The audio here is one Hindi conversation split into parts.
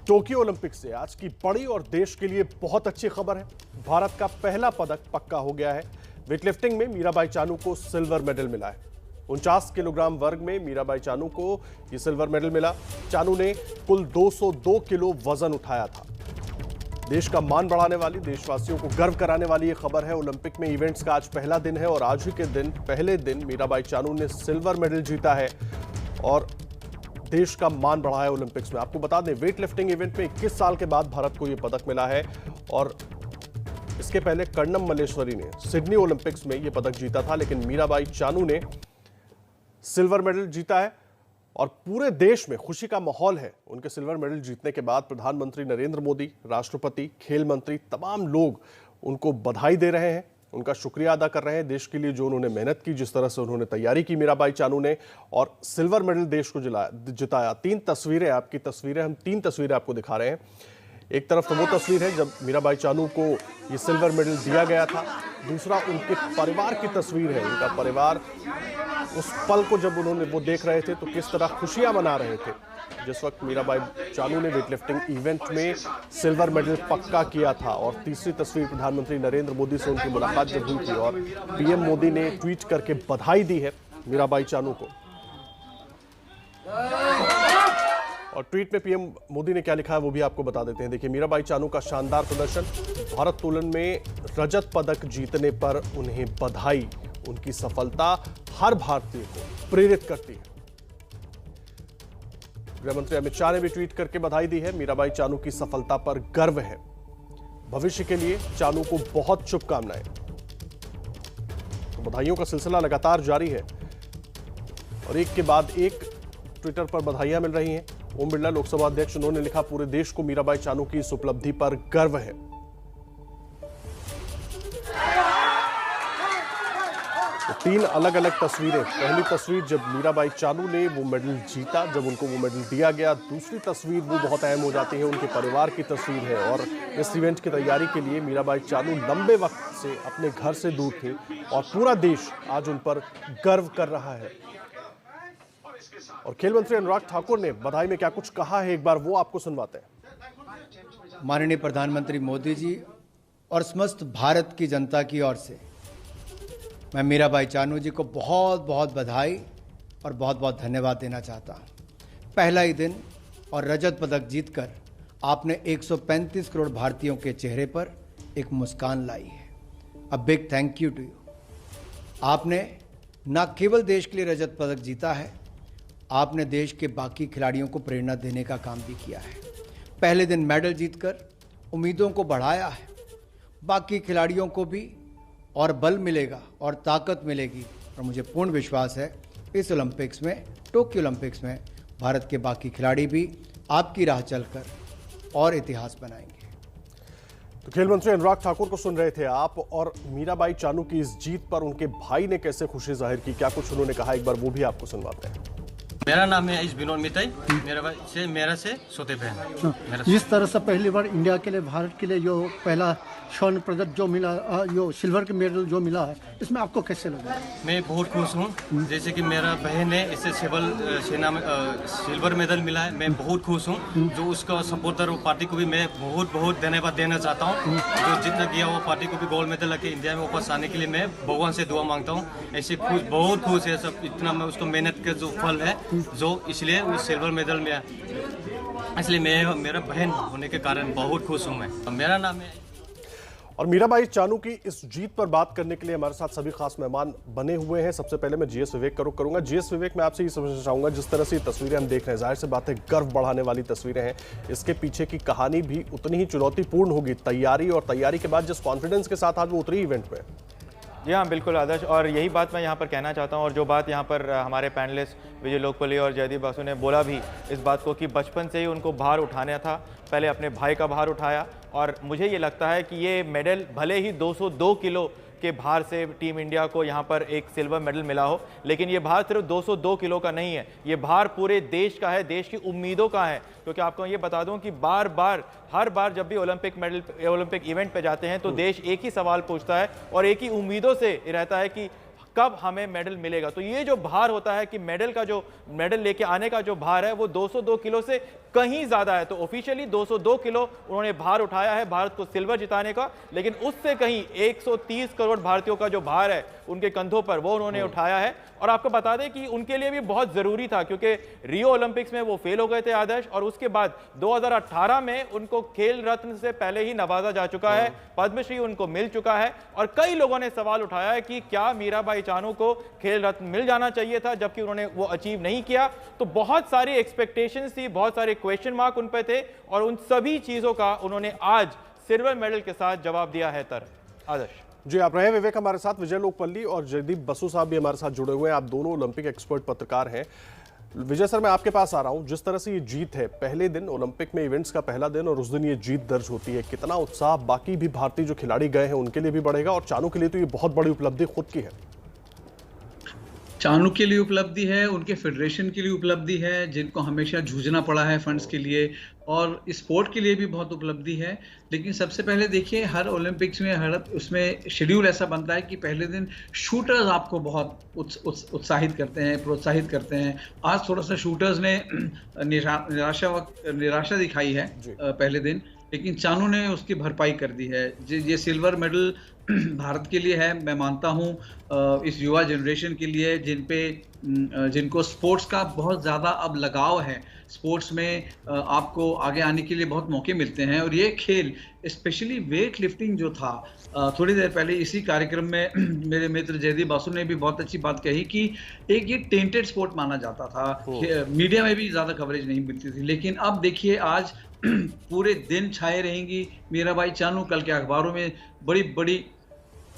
टोक्यो ओलंपिक से आज की बड़ी और देश के लिए बहुत अच्छी खबर है। भारत का पहला पदक पक्का हो गया है। वेटलिफ्टिंग में मीराबाई चानू को सिल्वर मेडल मिला है। 49 किलोग्राम वर्ग में मीराबाई चानू को यह सिल्वर मेडल मिला। चानू ने कुल 202 किलो वजन उठाया था। देश का मान बढ़ाने वाली, देशवासियों को गर्व कराने वाली यह खबर है। ओलंपिक में इवेंट्स का आज पहला दिन है और आज ही के दिन, पहले दिन मीराबाई चानू ने सिल्वर मेडल जीता है और देश का मान बढ़ा है ओलंपिक्स में। आपको बता दें, वेट लिफ्टिंग इवेंट में 21 साल के बाद भारत को यह पदक मिला है और इसके पहले कर्णम मल्लेश्वरी ने सिडनी ओलंपिक्स में यह पदक जीता था, लेकिन मीराबाई चानू ने सिल्वर मेडल जीता है और पूरे देश में खुशी का माहौल है। उनके सिल्वर मेडल जीतने के बाद प्रधानमंत्री नरेंद्र मोदी, राष्ट्रपति, खेल मंत्री, तमाम लोग उनको बधाई दे रहे हैं, उनका शुक्रिया अदा कर रहे हैं देश के लिए, जो उन्होंने मेहनत की, जिस तरह से उन्होंने तैयारी की मीराबाई चानू ने, और सिल्वर मेडल देश को जिताया। तीन तस्वीरें, आपकी तस्वीरें, हम तीन तस्वीरें आपको दिखा रहे हैं। एक तरफ तो वो तस्वीर है जब मीराबाई चानू को ये सिल्वर मेडल दिया गया था। दूसरा उनके परिवार की तस्वीर है। उनका परिवार उस पल को जब उन्होंने वो देख रहे थे तो किस तरह खुशियां मना रहे थे जिस वक्त मीराबाई चानू ने वेटलिफ्टिंग इवेंट में सिल्वर मेडल पक्का किया था। और तीसरी तस्वीर प्रधानमंत्री नरेंद्र मोदी से उनकी मुलाकात जब हुई थी और पीएम मोदी ने ट्वीट करके बधाई दी है मीराबाई चानू को। और ट्वीट में पीएम मोदी ने क्या लिखा है वो भी आपको बता देते हैं। देखिए, मीराबाई चानू का शानदार प्रदर्शन, भारोत्तोलन में रजत पदक जीतने पर उन्हें बधाई। उनकी सफलता हर भारतीय को प्रेरित करती है। गृहमंत्री अमित शाह ने भी ट्वीट करके बधाई दी है। मीराबाई चानू की सफलता पर गर्व है। भविष्य के लिए चानू को बहुत शुभकामनाएं। तो बधाइयों का सिलसिला लगातार जारी है और एक के बाद एक ट्विटर पर बधाइयां मिल रही हैं। ओम बिरला लोकसभा अध्यक्ष, उन्होंने लिखा, पूरे देश को मीराबाई चानू की इस उपलब्धि पर गर्व है। तो तीन अलग अलग तस्वीरें। पहली तस्वीर जब मीराबाई चानू ने वो मेडल जीता, जब उनको वो मेडल दिया गया। दूसरी तस्वीर वो बहुत अहम हो जाती है, उनके परिवार की तस्वीर है। और इस इवेंट की तैयारी के लिए मीराबाई चानू लंबे वक्त से अपने घर से दूर थी और पूरा देश आज उन पर गर्व कर रहा है। और खेल मंत्री अनुराग ठाकुर ने बधाई में क्या कुछ कहा है, एक बार वो आपको सुनवाते हैं। माननीय प्रधानमंत्री मोदी जी और समस्त भारत की जनता की ओर से मैं मीराबाई चानू जी को बहुत बहुत बधाई और बहुत बहुत धन्यवाद देना चाहता हूं। पहला ही दिन और रजत पदक जीतकर आपने 135 करोड़ भारतीयों के चेहरे पर एक मुस्कान लाई है। A big thank you to you. आपने न केवल देश के लिए रजत पदक जीता है, आपने देश के बाकी खिलाड़ियों को प्रेरणा देने का काम भी किया है। पहले दिन मेडल जीतकर उम्मीदों को बढ़ाया है। बाकी खिलाड़ियों को भी और बल मिलेगा और ताकत मिलेगी और मुझे पूर्ण विश्वास है इस ओलंपिक्स में, टोक्यो ओलंपिक्स में, भारत के बाकी खिलाड़ी भी आपकी राह चलकर और इतिहास बनाएंगे। तो खेल मंत्री अनुराग ठाकुर को सुन रहे थे आप। और मीराबाई चानू की इस जीत पर उनके भाई ने कैसे खुशी जाहिर की, क्या कुछ उन्होंने कहा, एक बार वो भी आपको सुनवाते हैं। मेरा नाम है विनोद मिताई, मेरा से सोते बहन। जिस तरह से पहली बार इंडिया के लिए, भारत के लिए जो पहला स्वर्ण पदक जो मिला, जो सिल्वर के मेडल जो मिला है, इसमें आपको कैसे लगा? मैं बहुत खुश हूँ। जैसे कि मेरा बहन है, इससे सेना में सिल्वर मेडल मिला है, मैं बहुत खुश हूँ। जो उसका सपोर्टर, वो पार्टी को भी मैं बहुत बहुत धन्यवाद देना चाहता हूँ। जो जितना किया वो पार्टी को भी गोल्ड मेडल लाके इंडिया में वापस आने के लिए मैं भगवान से दुआ मांगता हूँ। ऐसे खुश, बहुत खुश है सब। इतना मैं उसको मेहनत का जो फल है, जो इसलिए वो सिल्वर मेडल में, इसलिए मैं, मेरा बहन होने के कारण बहुत खुश हूँ मैं। मेरा नाम है। और मीराबाई चानू की इस जीत पर बात करने के लिए हमारे साथ सभी खास मेहमान बने हुए हैं। सबसे पहले मैं जीएस विवेक का रुख करूंगा। जीएस विवेक, मैं आपसे ये समझना चाहूंगा, जिस तरह से ये तस्वीरें हम देख रहे हैं, जाहिर सी बात है गर्व बढ़ाने वाली तस्वीरें हैं। इसके पीछे की कहानी भी उतनी ही चुनौतीपूर्ण होगी। तैयारी, और तैयारी के बाद जिस कॉन्फिडेंस के साथ आज वो उतरी इवेंट में। जी हाँ, बिल्कुल आदर्श, और यही बात मैं यहाँ पर कहना चाहता हूँ। और जो बात यहाँ पर हमारे पैनलिस्ट विजय लोकपली और जयदीप बासु ने बोला भी इस बात को, कि बचपन से ही उनको भार उठाना था। पहले अपने भाई का भार उठाया और मुझे ये लगता है कि ये मेडल भले ही 202 किलो के भार से टीम इंडिया को यहाँ पर एक सिल्वर मेडल मिला हो, लेकिन ये भार सिर्फ 202 किलो का नहीं है, ये भार पूरे देश का है, देश की उम्मीदों का है। क्योंकि आपको ये बता दूं कि हर बार जब भी ओलंपिक इवेंट पे जाते हैं तो देश एक ही सवाल पूछता है और एक ही उम्मीदों से रहता है कि कब हमें मेडल मिलेगा। तो ये जो भार होता है कि मेडल लेके आने का जो भार है वो 202 किलो से कहीं ज्यादा है। तो ऑफिशियली 202 किलो उन्होंने भार उठाया है भारत को सिल्वर जिताने का, लेकिन उससे कहीं 130 करोड़ भारतीयों का जो भार है उनके कंधों पर वो उन्होंने उठाया है। और आपको बता दें कि उनके लिए भी बहुत जरूरी था, क्योंकि रियो ओलंपिक्स में वो फेल हो गए थे आदर्श, और उसके बाद 2018 में उनको खेल रत्न से पहले ही नवाजा जा चुका है, पद्मश्री उनको मिल चुका है। और कई लोगों ने सवाल उठाया है कि क्या मीराबाई चानू को खेल रत्न मिल जाना चाहिए था, जबकि उन्होंने वो अचीव नहीं किया। तो बहुत सारी एक्सपेक्टेशंस थी, बहुत सारे क्वेश्चन मार्क उन पे थे, और उन सभी चीजों का उन्होंने आज सिल्वर मेडल के साथ जवाब दिया है। आदर्श जी, आप रहे विवेक हमारे साथ, विजय लोकपल्ली और जयदीप बसु साहब भी हमारे साथ जुड़े हुए हैं। आप दोनों ओलंपिक एक्सपर्ट पत्रकार हैं। विजय सर, मैं आपके पास आ रहा हूं। जिस तरह से ये जीत है, पहले दिन ओलंपिक में इवेंट्स का पहला दिन, और उस दिन ये जीत दर्ज होती है, कितना उत्साह बाकी भी भारतीय जो खिलाड़ी गए हैं उनके लिए भी बढ़ेगा, और चानू के लिए तो ये बहुत बड़ी उपलब्धि खुद की है। चानू के लिए उपलब्धि है, उनके फेडरेशन के लिए उपलब्धि है, जिनको हमेशा जूझना पड़ा है फंड्स के लिए, और स्पोर्ट के लिए भी बहुत उपलब्धि है। लेकिन सबसे पहले देखिए, हर ओलंपिक्स में हर उसमें शेड्यूल ऐसा बनता है कि पहले दिन शूटर्स आपको बहुत उत्साहित करते हैं, प्रोत्साहित करते हैं। आज थोड़ा सा शूटर्स ने निराशा दिखाई है पहले दिन, लेकिन चानू ने उसकी भरपाई कर दी है। ये सिल्वर मेडल भारत के लिए है, मैं मानता हूँ इस युवा जनरेशन के लिए, जिनको स्पोर्ट्स का बहुत ज़्यादा अब लगाव है। स्पोर्ट्स में आपको आगे आने के लिए बहुत मौके मिलते हैं, और ये खेल स्पेशली वेट लिफ्टिंग जो था, थोड़ी देर पहले इसी कार्यक्रम में मेरे मित्र जयदीप बासु ने भी बहुत अच्छी बात कही कि एक ये टेंटेड स्पोर्ट माना जाता था, मीडिया में भी ज़्यादा कवरेज नहीं मिलती थी। लेकिन अब देखिए, आज पूरे दिन छाए रहेंगी मीराबाई चानू। कल के अखबारों में बड़े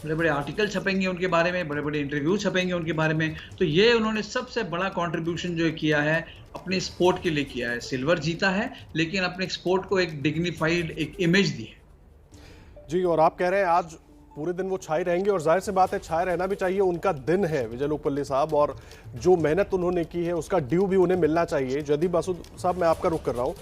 बड़े आर्टिकल छपेंगे उनके बारे में, बड़े बड़े इंटरव्यू छपेंगे उनके बारे में। तो ये उन्होंने सबसे बड़ा कंट्रीब्यूशन जो किया है अपने स्पोर्ट के लिए किया है। सिल्वर जीता है, लेकिन अपने स्पोर्ट को एक डिग्निफाइड एक इमेज दी है। जी, और आप कह रहे हैं आज पूरे दिन वो छाए रहेंगे, और जाहिर सी बात है छाए रहना भी चाहिए, उनका दिन है विजय लोकपल्ली साहब, और जो मेहनत उन्होंने की है उसका ड्यू भी उन्हें मिलना चाहिए। जयदीप बासु साहब, मैं आपका रुख कर रहा हूँ।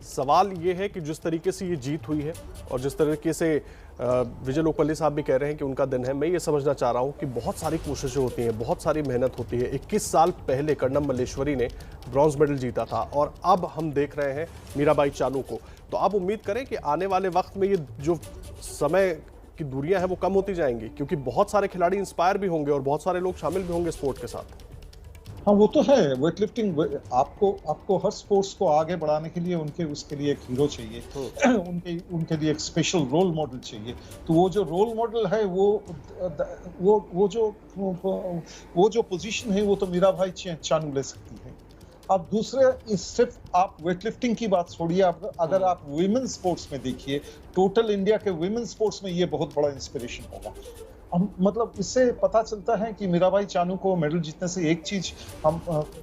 सवाल ये है कि जिस तरीके से ये जीत हुई है, और जिस तरीके से विजय लोकपल्ली साहब भी कह रहे हैं कि उनका दिन है, मैं ये समझना चाह रहा हूँ कि बहुत सारी कोशिशें होती हैं, बहुत सारी मेहनत होती है। 21 साल पहले कर्णम मल्लेश्वरी ने ब्रॉन्ज मेडल जीता था, और अब हम देख रहे हैं मीराबाई चानू को। तो आप उम्मीद करें कि आने वाले वक्त में ये जो समय की दूरियां हैं वो कम होती जाएंगी, क्योंकि बहुत सारे खिलाड़ी इंस्पायर भी होंगे और बहुत सारे लोग शामिल भी होंगे स्पोर्ट के साथ। हाँ, वो तो है। वेट लिफ्टिंग आपको हर स्पोर्ट्स को आगे बढ़ाने के लिए उसके लिए एक हीरो चाहिए, उनके लिए एक स्पेशल रोल मॉडल चाहिए। तो वो जो रोल मॉडल है, वो जो पोजीशन है, वो तो मीराबाई चानू ले सकती है। अब दूसरे, सिर्फ आप वेट लिफ्टिंग की बात छोड़िए, अगर आप वुमेन स्पोर्ट्स में देखिए, टोटल इंडिया के वुमेन स्पोर्ट्स में ये बहुत बड़ा इंस्पिरेशन होगा। मतलब इससे पता चलता है कि मीराबाई चानू को मेडल जीतने से एक चीज हम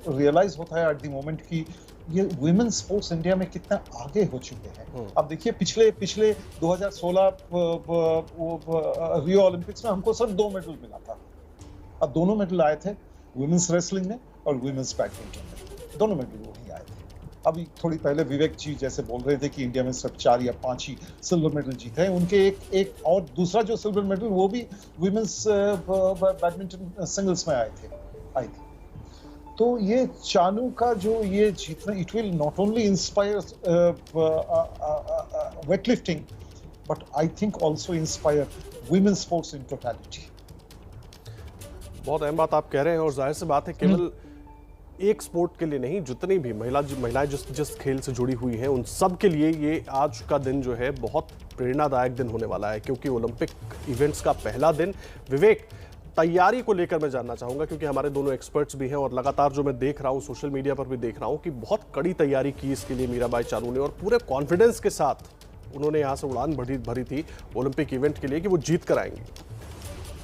रियलाइज होता है एट द मोमेंट कि ये वुमेन स्पोर्ट्स इंडिया में कितना आगे हो चुके हैं। अब देखिए, पिछले 2016 रियो ओलंपिक्स में हमको सिर्फ 2 मेडल मिला था। अब दोनों मेडल आए थे वुमेन्स रेसलिंग में और वुमेन्स बैडमिंटन में, दोनों मेडल वही आए थे। अभी थोड़ी पहले विवेक जी जैसे बोल रहे थे कि इंडिया में सिर्फ 4 या 5 ही सिल्वर मेडल जीते हैं। उनके एक और दूसरा जो सिल्वर मेडल, वो भी वुमेन्स बैडमिंटन सिंगल्स में आई थी। तो ये चानू का जो ये जीतना, it will not only inspire weight lifting, but I think also inspire women sports in totality. बहुत अहम बात आप कह रहे हैं, और जाहिर सी बात है केवल एक स्पोर्ट के लिए नहीं, जितनी भी महिलाएं जिस खेल से जुड़ी हुई हैं उन सब के लिए ये आज का दिन जो है बहुत प्रेरणादायक दिन होने वाला है, क्योंकि ओलंपिक इवेंट्स का पहला दिन। विवेक, तैयारी को लेकर मैं जानना चाहूंगा, क्योंकि हमारे दोनों एक्सपर्ट्स भी हैं, और लगातार जो मैं देख रहा हूं सोशल मीडिया पर भी देख रहा हूं कि बहुत कड़ी तैयारी की इसके लिए मीराबाई चानू ने, और पूरे कॉन्फिडेंस के साथ उन्होंने यहाँ से उड़ान भरी थी ओलंपिक इवेंट के लिए कि वो जीत कर आएंगे।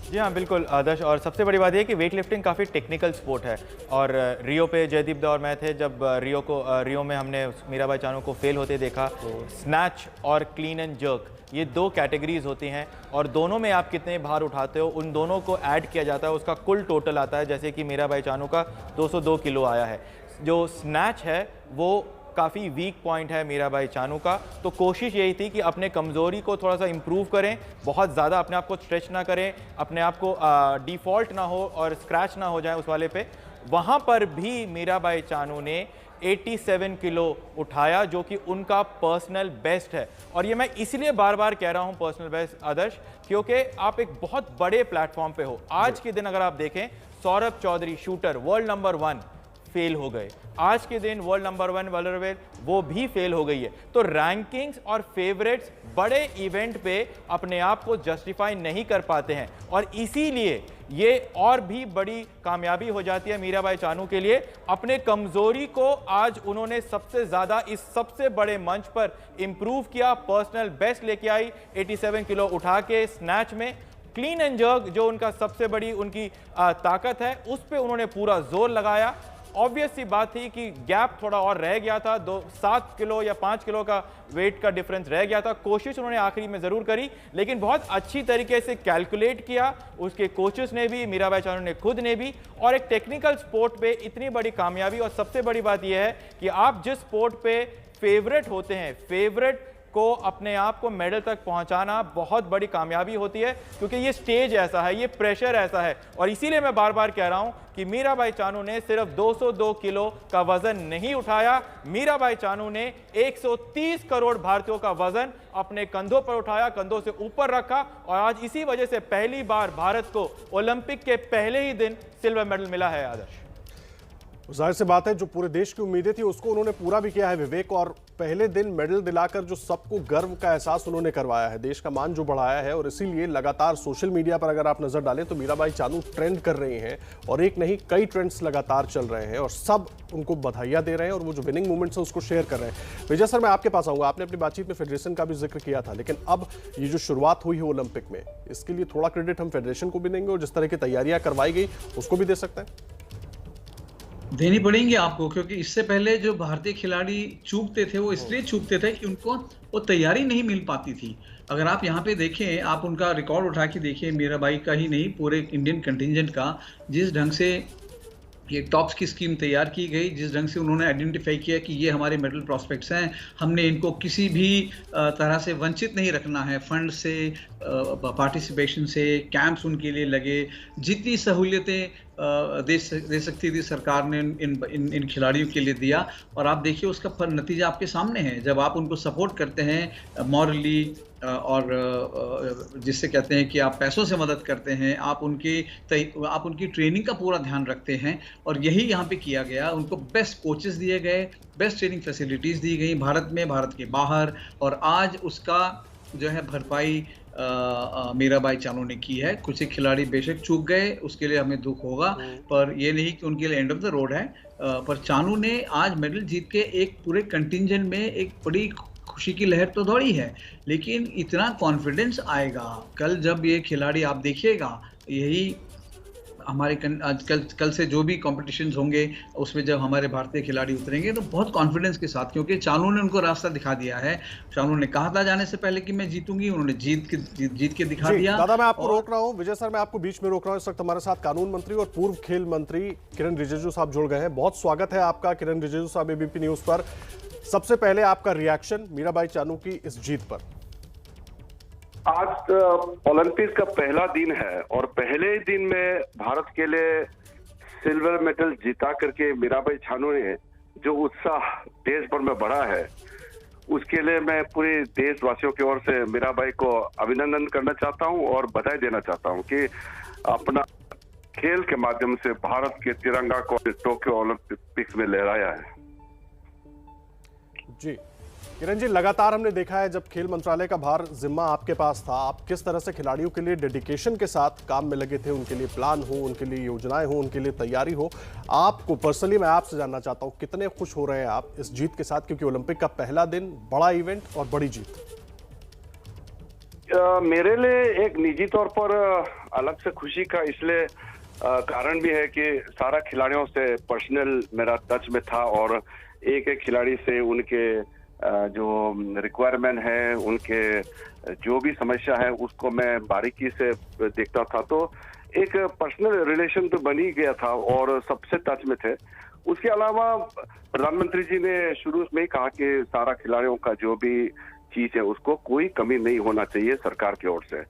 जी हाँ, बिल्कुल आदर्श। और सबसे बड़ी बात यह कि वेट लिफ्टिंग काफ़ी टेक्निकल स्पोर्ट है, और रियो पे जयदीप दा और मैं थे जब रियो में हमने मीराबाई चानू को फेल होते देखा। स्नैच और क्लीन एंड जर्क, ये 2 कैटेगरीज होती हैं, और दोनों में आप कितने भार उठाते हो उन दोनों को ऐड किया जाता है, उसका कुल टोटल आता है। जैसे कि मीराबाई चानू का 202 किलो आया है। जो स्नैच है वो काफ़ी वीक पॉइंट है मीराबाई चानू का। तो कोशिश यही थी कि अपने कमज़ोरी को थोड़ा सा इम्प्रूव करें, बहुत ज़्यादा अपने आप को स्ट्रेच ना करें, अपने आप को डिफ़ॉल्ट ना हो और स्क्रैच ना हो जाए उस वाले पे। वहाँ पर भी मीराबाई चानू ने 87 किलो उठाया, जो कि उनका पर्सनल बेस्ट है। और ये मैं इसलिए बार बार कह रहा हूँ पर्सनल बेस्ट आदर्श, क्योंकि आप एक बहुत बड़े प्लेटफॉर्म पे हो। आज के दिन अगर आप देखें, Saurabh Chaudhary shooter world number 1 fail हो गए। आज के दिन वर्ल्ड नंबर 1 वॉलरवेल वो भी फेल हो गई है। तो रैंकिंग्स और फेवरेट्स बड़े इवेंट पे अपने आप को जस्टिफाई नहीं कर पाते हैं, और इसीलिए ये और भी बड़ी कामयाबी हो जाती है मीराबाई चानू के लिए। अपने कमजोरी को आज उन्होंने सबसे ज्यादा इस सबसे बड़े मंच पर इंप्रूव किया, पर्सनल बेस्ट लेके आई 87 किलो उठा के स्नैच में। क्लीन एंड जर्क जो उनका सबसे बड़ी उनकी ताकत है, उस पर उन्होंने पूरा जोर लगाया। ऑब्वियस सी बात थी कि गैप थोड़ा और रह गया था, 7 किलो या 5 किलो का वेट का डिफरेंस रह गया था। कोशिश उन्होंने आखिरी में जरूर करी, लेकिन बहुत अच्छी तरीके से कैलकुलेट किया, उसके कोचेस ने भी, मीराबाई चानू ने खुद ने भी। और एक टेक्निकल स्पोर्ट पे इतनी बड़ी कामयाबी, और सबसे बड़ी बात यह है कि आप जिस स्पोर्ट पे फेवरेट होते हैं, फेवरेट को अपने आप को मेडल तक पहुंचाना बहुत बड़ी कामयाबी होती है, क्योंकि ये स्टेज ऐसा है, ये प्रेशर ऐसा है। और इसीलिए मैं बार बार कह रहा हूं कि मीराबाई चानू ने सिर्फ 202 किलो का वजन नहीं उठाया, मीराबाई चानू ने 130 करोड़ भारतीयों का वजन अपने कंधों पर उठाया, कंधों से ऊपर रखा। और आज इसी वजह से पहली बार भारत को ओलंपिक के पहले ही दिन सिल्वर मेडल मिला है। आदर्श, जाहिर सी बात है, जो पूरे देश की उम्मीदें थी उसको उन्होंने पूरा भी किया है विवेक, और पहले दिन मेडल दिलाकर जो सबको गर्व का एहसास उन्होंने करवाया है, देश का मान जो बढ़ाया है। और इसीलिए लगातार सोशल मीडिया पर अगर आप नजर डालें तो मीराबाई चानू ट्रेंड कर रही हैं, और एक नहीं कई ट्रेंड्स लगातार चल रहे हैं, और सब उनको बधाइयां दे रहे हैं, और वो जो विनिंग मोमेंट्स हैं उसको शेयर कर रहे हैं। विजय सर, मैं आपके पास आऊंगा। आपने अपनी बातचीत में फेडरेशन का भी जिक्र किया था, लेकिन अब ये जो शुरुआत हुई है ओलंपिक में, इसके लिए थोड़ा क्रेडिट हम फेडरेशन को भी देंगे, और जिस तरह की तैयारियां करवाई गई उसको भी दे सकते हैं। देनी पड़ेंगे आपको, क्योंकि इससे पहले जो भारतीय खिलाड़ी चूकते थे वो इसलिए चूकते थे कि उनको वो तैयारी नहीं मिल पाती थी। अगर आप यहाँ पे देखें, आप उनका रिकॉर्ड उठा के देखिए, मीराबाई का ही नहीं पूरे इंडियन कंटिजेंट का, जिस ढंग से ये टॉप्स की स्कीम तैयार की गई, जिस ढंग से उन्होंने आइडेंटिफाई किया कि ये हमारे मेडल प्रोस्पेक्ट्स हैं, हमने इनको किसी भी तरह से वंचित नहीं रखना है, फंड से, पार्टिसिपेशन से, कैंप्स उनके लिए लगे, जितनी सहूलियतें दे सकती थी सरकार ने इन खिलाड़ियों के लिए दिया। और आप देखिए उसका नतीजा आपके सामने है। जब आप उनको सपोर्ट करते हैं मॉरली, और जिससे कहते हैं कि आप पैसों से मदद करते हैं, आप उनकी ट्रेनिंग का पूरा ध्यान रखते हैं, और यही यहाँ पे किया गया। उनको बेस्ट कोचेस दिए गए, बेस्ट ट्रेनिंग फैसिलिटीज़ दी गई भारत में, भारत के बाहर, और आज उसका जो है भरपाई मीराबाई चानू ने की है। कुछ एक खिलाड़ी बेशक चूक गए, उसके लिए हमें दुख होगा, पर ये नहीं कि उनके लिए एंड ऑफ द रोड है। पर चानू ने आज मेडल जीत के एक पूरे कंटिजेंट में एक बड़ी खुशी की लहर तो दौड़ी है, लेकिन इतना कॉन्फिडेंस आएगा कल जब ये खिलाड़ी, आप देखिएगा, यही हमारे कल से जो भी कॉम्पिटिशन्स होंगे उसमें जब हमारे भारतीय खिलाड़ी उतरेंगे तो बहुत कॉन्फिडेंस के साथ, क्योंकि चानू ने उनको रास्ता दिखा दिया है। चानू ने कहा था जाने से पहले कि मैं जीतूंगी, उन्होंने जीत के दिखा दिया। दादा, मैं आपको रोक रहा हूं, विजय सर मैं आपको बीच में रोक रहा हूं। इस वक्त हमारे साथ कानून मंत्री और पूर्व खेल मंत्री किरण रिजिजू साहब जुड़ गए हैं। बहुत स्वागत है आपका किरण रिजिजू साहब एबीपी न्यूज पर। सबसे पहले आपका रिएक्शन मीराबाई चानू की इस जीत पर। आज ओलंपिक का पहला दिन है, और पहले ही दिन में भारत के लिए सिल्वर मेडल जीता करके मीराबाई चानू ने जो उत्साह देश भर में बढ़ा है, उसके लिए मैं पूरे देशवासियों की ओर से मीराबाई को अभिनंदन करना चाहता हूं और बधाई देना चाहता हूं कि अपना खेल के माध्यम से भारत के तिरंगा को टोक्यो ओलंपिक्स में लहराया है। जी किरण जी, लगातार हमने देखा है जब खेल मंत्रालय का भार जिम्मा आपके पास था, आप किस तरह से खिलाड़ियों के लिए डेडिकेशन के साथ काम में लगे थे, उनके लिए प्लान हो, उनके लिए योजनाएं हो, उनके लिए तैयारी हो। आपको पर्सनली मैं आपसे जानना चाहता हूं कितने खुश हो रहे हैं आप इस जीत के साथ, क्योंकि ओलंपिक का पहला दिन, बड़ा इवेंट और बड़ी जीत। मेरे लिए एक निजी तौर पर अलग से खुशी का इसलिए कारण भी है कि सारा खिलाड़ियों से पर्सनल मेरा टच में था, और एक एक खिलाड़ी से उनके जो रिक्वायरमेंट है, उनके जो भी समस्या है, उसको मैं बारीकी से देखता था। तो एक पर्सनल रिलेशन तो बन ही गया था और सबसे टच में थे। उसके अलावा प्रधानमंत्री जी ने शुरू में ही कहा कि सारा खिलाड़ियों का जो भी चीज है उसको कोई कमी नहीं होना चाहिए सरकार की ओर से।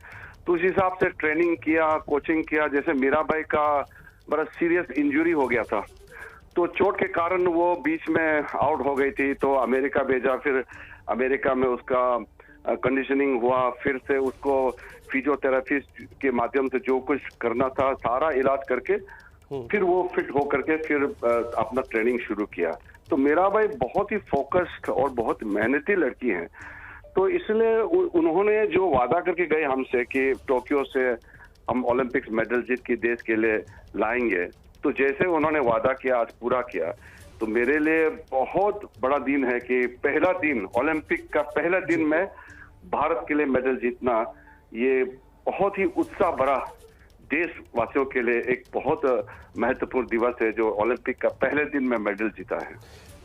तो उस हिसाब से ट्रेनिंग किया, कोचिंग किया। जैसे मीराबाई का बड़ा सीरियस इंजरी हो गया था, तो चोट के कारण वो बीच में आउट हो गई थी, तो अमेरिका भेजा। फिर अमेरिका में उसका कंडीशनिंग हुआ, फिर से उसको फिजियोथेरेपिस्ट के माध्यम से जो कुछ करना था सारा इलाज करके फिर वो फिट होकर के फिर अपना ट्रेनिंग शुरू किया। तो मीराबाई बहुत ही फोकस्ड और बहुत मेहनती लड़की हैं। तो इसलिए उन्होंने जो वादा करके गए हमसे कि टोक्यो से हम ओलंपिक्स मेडल जीत के देश के लिए लाएंगे, तो जैसे उन्होंने वादा किया आज पूरा किया। तो मेरे लिए बहुत बड़ा दिन है कि पहला दिन, ओलंपिक का पहला दिन में भारत के लिए मेडल जीतना, ये बहुत ही उत्साह भरा देशवासियों के लिए एक बहुत महत्वपूर्ण दिवस है जो ओलंपिक का पहले दिन में मेडल जीता है।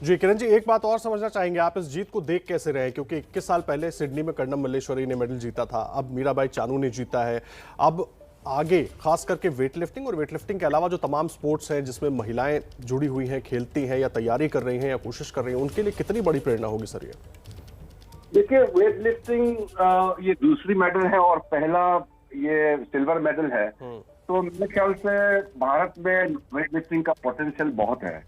जी किरण जी, एक बात और समझना चाहेंगे, आप इस जीत को देख कैसे रहे? क्योंकि 21 साल पहले सिडनी में कर्णम मल्लेश्वरी ने मेडल जीता था, अब मीराबाई चानू ने जीता है। अब आगे खास करके वेटलिफ्टिंग और वेटलिफ्टिंग के अलावा जो तमाम स्पोर्ट्स हैं जिसमें महिलाएं जुड़ी हुई हैं, खेलती हैं या तैयारी कर रही हैं या कोशिश कर रही हैं, उनके लिए कितनी बड़ी प्रेरणा होगी सर ये? देखिए, वेटलिफ्टिंग ये दूसरी मेडल है और पहला ये सिल्वर मेडल है। तो मेरे ख्याल से भारत में वेटलिफ्टिंग का पोटेंशियल बहुत है।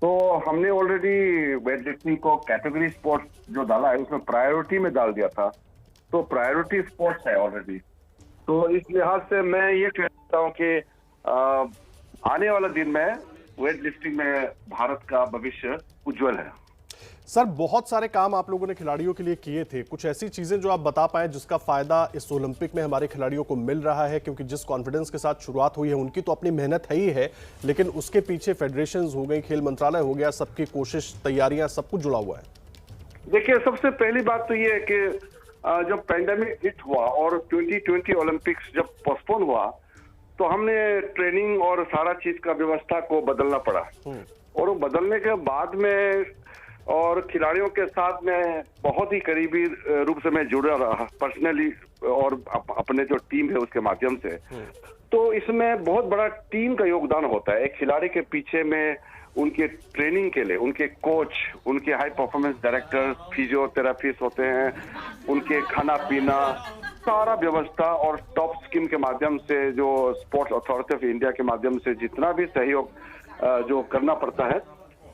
तो हमने ऑलरेडी वेटलिफ्टिंग को कैटेगरी स्पोर्ट्स जो डाला है उसमें प्रायोरिटी में डाल दिया था, तो प्रायोरिटी स्पोर्ट्स है ऑलरेडी। तो इस लिहाज से मैं ये कहता हूँ कि आने वाला दिन में वेटलिफ्टिंग में भारत का भविष्य उज्जवल है। सर, बहुत सारे काम आप लोगों ने खिलाड़ियों के लिए किए थे, कुछ ऐसी चीजें जो आप बता पाए जिसका फायदा इस ओलंपिक में हमारे खिलाड़ियों को मिल रहा है? क्योंकि जिस कॉन्फिडेंस के साथ शुरुआत हुई है उनकी तो अपनी मेहनत है ही है, लेकिन उसके पीछे फेडरेशंस हो गई, खेल मंत्रालय हो गया, सबकी कोशिश, तैयारियां, सब कुछ जुड़ा हुआ है। देखिए, सबसे पहली बात तो ये है कि जब पैंडेमिक हिट हुआ और 2020 ओलंपिक्स जब पोस्टपोन हुआ, तो हमने ट्रेनिंग और सारा चीज का व्यवस्था को बदलना पड़ा। और वो बदलने के बाद में और खिलाड़ियों के साथ में बहुत ही करीबी रूप से मैं जुड़ा रहा पर्सनली, और अपने जो टीम है उसके माध्यम से। तो इसमें बहुत बड़ा टीम का योगदान होता है। एक खिलाड़ी के पीछे में उनके ट्रेनिंग के लिए उनके कोच, उनके हाई परफॉर्मेंस डायरेक्टर, फिजियोथेरेपिस्ट होते हैं, उनके खाना पीना सारा व्यवस्था, और टॉप स्कीम के माध्यम से जो स्पोर्ट्स अथॉरिटी ऑफ इंडिया के माध्यम से जितना भी सहयोग जो करना पड़ता है,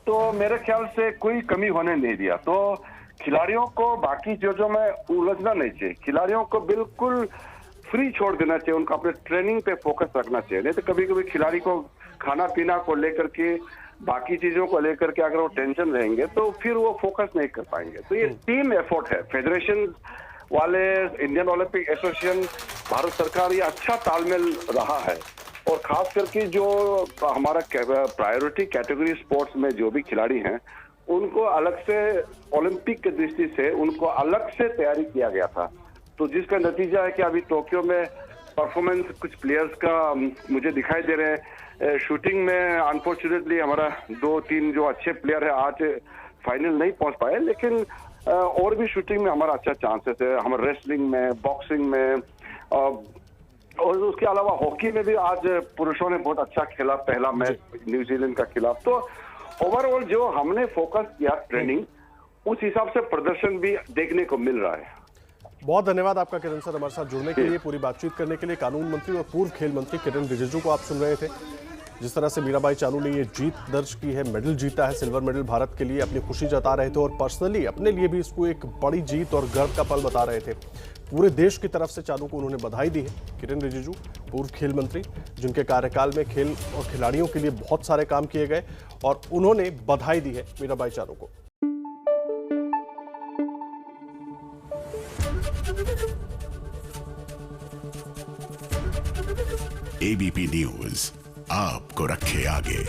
तो मेरे ख्याल से कोई कमी होने नहीं दिया। तो खिलाड़ियों को बाकी चीजों में उलझना नहीं चाहिए, खिलाड़ियों को बिल्कुल फ्री छोड़ देना चाहिए, उनको अपने ट्रेनिंग पे फोकस रखना चाहिए। नहीं तो कभी कभी खिलाड़ी को खाना पीना को लेकर के, बाकी चीजों को लेकर के अगर वो टेंशन रहेंगे तो फिर वो फोकस नहीं कर पाएंगे। तो ये टीम एफर्ट है, फेडरेशन वाले, इंडियन ओलंपिक एसोसिएशन, भारत सरकार, ये अच्छा तालमेल रहा है। और खास करके जो हमारा प्रायोरिटी कैटेगरी स्पोर्ट्स में जो भी खिलाड़ी हैं, उनको अलग से ओलंपिक की दृष्टि से उनको अलग से तैयारी किया गया था। तो जिसका नतीजा है कि अभी टोक्यो में परफॉर्मेंस कुछ प्लेयर्स का मुझे दिखाई दे रहे हैं। शूटिंग में अनफॉर्चुनेटली हमारा 2-3 जो अच्छे प्लेयर है आज फाइनल नहीं पहुंच पाए, लेकिन और भी शूटिंग में हमारा अच्छा चांसेस है। हमारे रेसलिंग में, बॉक्सिंग में, और उसके अलावा हॉकी में भी आज पुरुषों ने बहुत अच्छा खेला पहला मैच न्यूजीलैंड का खिलाफ। तो ओवरऑल जो हमने फोकस किया ट्रेनिंग, उस हिसाब से प्रदर्शन भी देखने को मिल रहा है। बहुत धन्यवाद आपका किरण सर, हमारे साथ जुड़ने के लिए, पूरी बातचीत करने के लिए। कानून मंत्री और पूर्व खेल मंत्री किरण रिजिजू को आप सुन रहे थे। जिस तरह से मीराबाई चानू ने ये जीत दर्ज की है, मेडल जीता है, सिल्वर मेडल भारत के लिए, अपनी खुशी जता रहे थे और पर्सनली अपने लिए भी इसको एक बड़ी जीत और गर्व का पल बता रहे थे। पूरे देश की तरफ से चानू को उन्होंने बधाई दी है। किरण रिजिजू, पूर्व खेल मंत्री, जिनके कार्यकाल में खेल और खिलाड़ियों के लिए बहुत सारे काम किए गए, और उन्होंने बधाई दी है मीराबाई चानू को। एबीपी न्यूज आपको रखे आगे।